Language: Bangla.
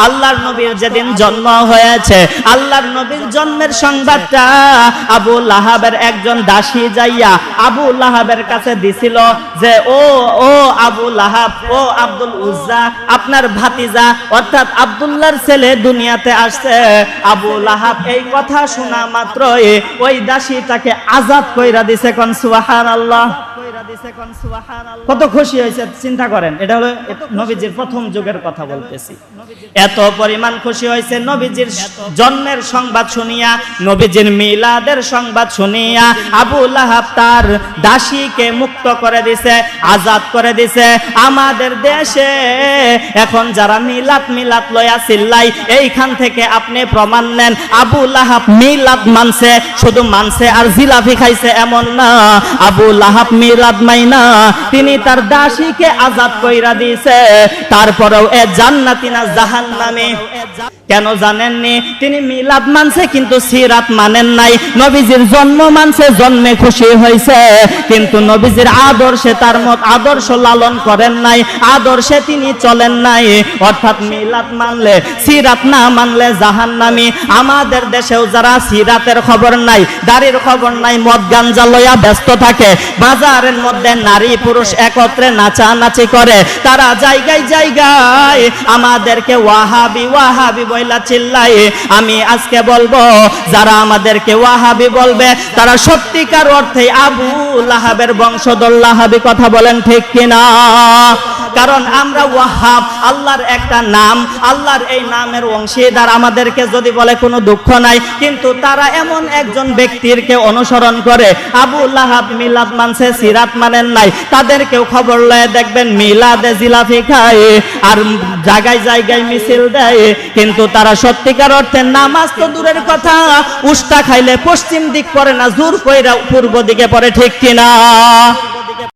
আল্লাহর নবীর যেদিন জন্ম হয়েছে, আল্লাহর নবীর জন্মের সংবাদটা আবু লাহাবের একজন দাসী যাইয়া আবু লাহাবের কাছে দিছিল যে ও আবু লাহাব, ও আব্দুল উজ্জা, আপনার ভাতিজা অর্থাৎ আব্দুল্লাহর ছেলে দুনিয়াতে আসছে। আবু লাহাব এই কথা শোনা মাত্রই ওই দাসীটাকে আজাদ কইরা দিছে। কোন সুবহানাল্লাহ। কত খুশি হয়েছে চিন্তা করেন। এটা হলো নবীজির প্রথম যুগের কথা বলতেছি। এত পরিমাণ খুশি হয়েছে নবীজির জন্মের সংবাদ শুনিয়া, নবীজির মিলাদের সংবাদ শুনিয়া আবু লাহাব তার দাসীকে মুক্ত করে দিছে, আজাদ করে দিছে। আমাদের দেশে এখন যারা মিলাদ লয়া চিল্লাই, এইখান থেকে আপনি প্রমাণ নেন আবু লাহাব মিলাদ মানছে, শুধু মানছে আর জিলাপি খাইছে এমন না। আবু লাহাব মিলাদ মাইনা তিনি তার দাসীকে আজাদ কইরা দিয়েছে। তারপরেও এ জান্নাতি না জাহান্নামী। কেন জানেননি? তিনি মিলাদ মানছে কিন্তু সিরাত মানেন নাই। নবীজির জন্ম মানছে, জন্মে খুশি হয়েছে, কিন্তু নবীজির আদর্শে তার মত আদর্শ লালন করেন নাই, আদর্শে তিনি চলেন নাই। অর্থাৎ মিলাদ মানলে সিরাত না মানলে জাহান্নামী। আমাদের দেশেও যারা সিরাতের খবর নাই, দাড়ির খবর নাই, মদ গাঞ্জা লইয়া ব্যস্ত থাকে, বাজারের মধ্যে নারী পুরুষ একত্রে নাচানাচি করে, তারা জায়গায় জায়গায় আমাদেরকে ওয়াহাবি ওয়াহাবি বইলা চিল্লায়। আমি আজকে বলবো, যারা আমাদেরকে ওয়াহাবি বলবে তারা সত্যিকার অর্থে আবু লাহাবের বংশধর লাহাবি। কথা বলেন ঠিক কিনা? কারণ আমরা ওয়াহাব, আল্লাহর একটা নাম, আল্লাহর এই নামের অংশীদার। আমাদেরকে যদি বলে কোনো দুঃখ নাই, কিন্তু তারা এমন একজন ব্যক্তিরকে অনুসরণ করে। আবু লাহাব মিলাদ মানছে, সিরাত মানেন নাই। তাদেরকেও খবর লয়ে দেখবেন মিলাদে জিলাপি খায় আর জায়গায় জায়গায় মিছিল দেয়, কিন্তু তারা সত্যিকার অর্থে নামাজ তো দূরের কথা, উস্তা খাইলে পশ্চিম দিক পড়ে না, জোর কইরা পূর্ব দিকে পড়ে। ঠিক কিনা?